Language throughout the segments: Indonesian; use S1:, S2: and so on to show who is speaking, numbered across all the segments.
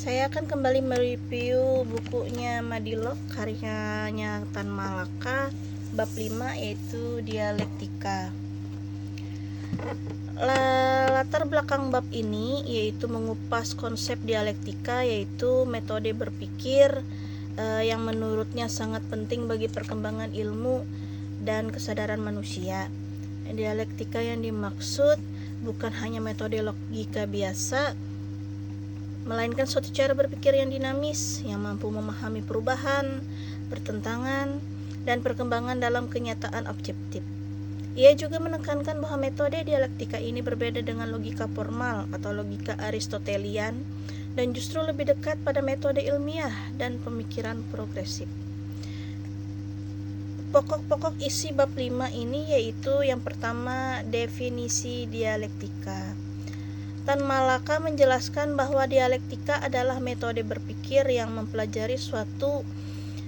S1: Saya akan kembali mereview bukunya Madilog karyanya Tan Malaka bab 5 yaitu dialektika. Latar belakang bab ini yaitu mengupas konsep dialektika, yaitu metode berpikir yang menurutnya sangat penting bagi perkembangan ilmu dan kesadaran manusia. Dialektika yang dimaksud bukan hanya metode logika biasa, melainkan suatu cara berpikir yang dinamis, yang mampu memahami perubahan, pertentangan, dan perkembangan dalam kenyataan objektif. Ia juga menekankan bahwa metode dialektika ini berbeda dengan logika formal atau logika Aristotelian dan justru lebih dekat pada metode ilmiah dan pemikiran progresif. Pokok-pokok isi bab 5 ini yaitu yang pertama, definisi dialektika. Tan Malaka menjelaskan bahwa dialektika adalah metode berpikir yang mempelajari suatu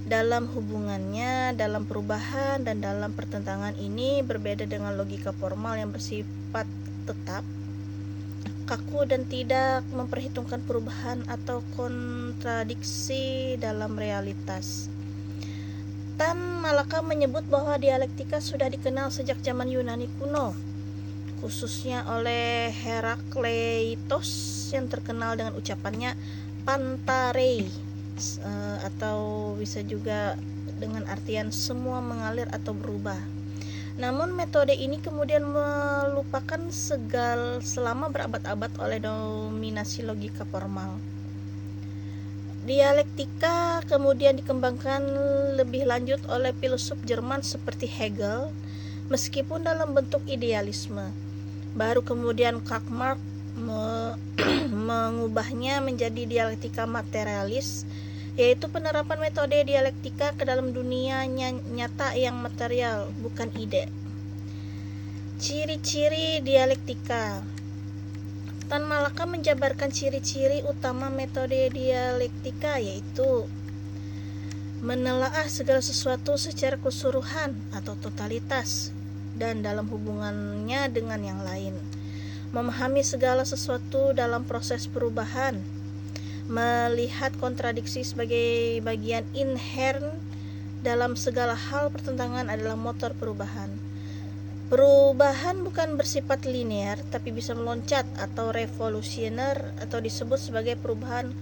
S1: dalam hubungannya, dalam perubahan, dan dalam pertentangan. Ini berbeda dengan logika formal yang bersifat tetap, kaku, dan tidak memperhitungkan perubahan atau kontradiksi dalam realitas. Tan Malaka menyebut bahwa dialektika sudah dikenal sejak zaman Yunani kuno, khususnya oleh Herakleitos yang terkenal dengan ucapannya pantarei, atau bisa juga dengan artian semua mengalir atau berubah. Namun metode ini kemudian melupakan selama berabad-abad oleh dominasi logika formal. Dialektika kemudian dikembangkan lebih lanjut oleh filsuf Jerman seperti Hegel, meskipun dalam bentuk idealisme. Baru kemudian Karl Marx mengubahnya menjadi dialektika materialis, yaitu penerapan metode dialektika ke dalam dunia nyata yang material, bukan ide. Ciri-ciri dialektika. Tan Malaka menjabarkan ciri-ciri utama metode dialektika, yaitu menelaah segala sesuatu secara keseluruhan atau totalitas dan dalam hubungannya dengan yang lain, memahami segala sesuatu dalam proses perubahan, melihat kontradiksi sebagai bagian inherent dalam segala hal. Pertentangan adalah motor perubahan. Perubahan bukan bersifat linear, tapi bisa meloncat atau revolusioner, atau disebut sebagai perubahan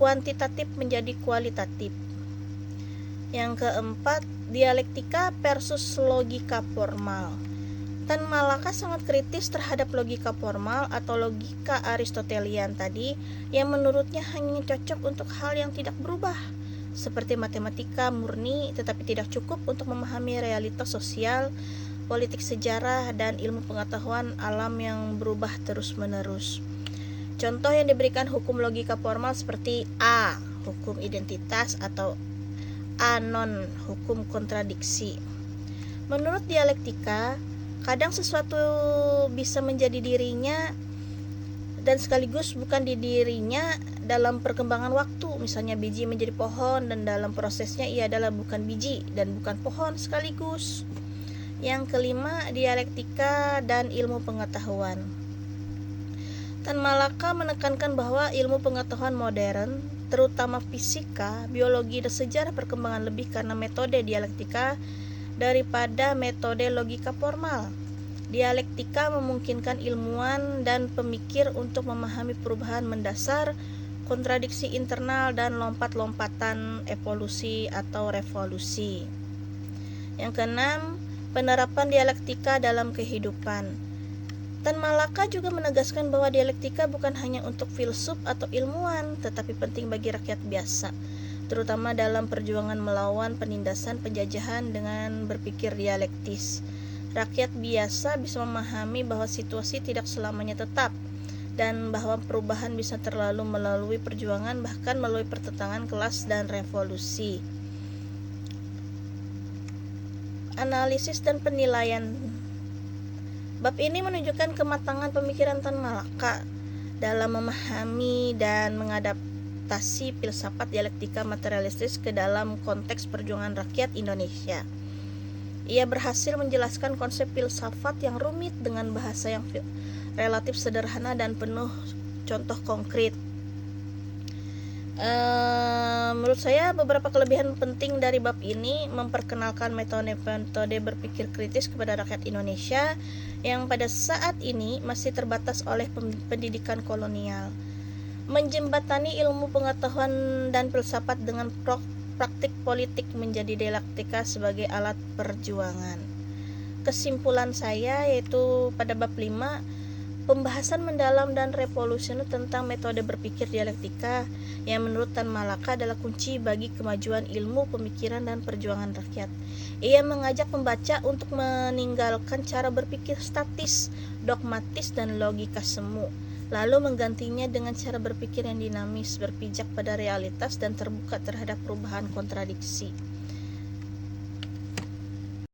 S1: kuantitatif menjadi kualitatif. Yang keempat, dialektika versus logika formal. Tan Malaka sangat kritis terhadap logika formal atau logika Aristotelian tadi, yang menurutnya hanya cocok untuk hal yang tidak berubah, seperti matematika murni, tetapi tidak cukup untuk memahami realitas sosial, politik, sejarah, dan ilmu pengetahuan alam yang berubah terus-menerus. Contoh yang diberikan hukum logika formal seperti A, hukum identitas, atau A-non, hukum kontradiksi. Menurut dialektika, kadang sesuatu bisa menjadi dirinya dan sekaligus bukan di dirinya dalam perkembangan waktu. Misalnya biji menjadi pohon dan dalam prosesnya ia adalah bukan biji dan bukan pohon sekaligus. Yang kelima, dialektika dan ilmu pengetahuan. Tan Malaka menekankan bahwa ilmu pengetahuan modern, terutama fisika, biologi, dan sejarah perkembangan lebih karena metode dialektika daripada metode logika formal. Dialektika memungkinkan ilmuwan dan pemikir untuk memahami perubahan mendasar, kontradiksi internal, dan lompat-lompatan evolusi atau revolusi. Yang keenam, penerapan dialektika dalam kehidupan. Tan Malaka juga menegaskan bahwa dialektika bukan hanya untuk filsuf atau ilmuwan, tetapi penting bagi rakyat biasa, terutama dalam perjuangan melawan penindasan penjajahan dengan berpikir dialektis. Rakyat biasa bisa memahami bahwa situasi tidak selamanya tetap, dan bahwa perubahan bisa terlalu melalui perjuangan, bahkan melalui pertentangan kelas dan revolusi. Analisis dan penilaian. Bab ini menunjukkan kematangan pemikiran Tan Malaka dalam memahami dan mengadaptasi filsafat dialektika materialistis ke dalam konteks perjuangan rakyat Indonesia. Ia berhasil menjelaskan konsep filsafat yang rumit dengan bahasa yang relatif sederhana dan penuh contoh konkret. Menurut saya beberapa kelebihan penting dari bab ini memperkenalkan metode berpikir kritis kepada rakyat Indonesia yang pada saat ini masih terbatas oleh pendidikan kolonial, menjembatani ilmu pengetahuan dan filsafat dengan praktik politik menjadi dialektika sebagai alat perjuangan. Kesimpulan saya yaitu pada bab 5, pembahasan mendalam dan revolusioner tentang metode berpikir dialektika yang menurut Tan Malaka adalah kunci bagi kemajuan ilmu pemikiran dan perjuangan rakyat. Ia mengajak pembaca untuk meninggalkan cara berpikir statis, dogmatis, dan logika semu, lalu menggantinya dengan cara berpikir yang dinamis, berpijak pada realitas, dan terbuka terhadap perubahan kontradiksi.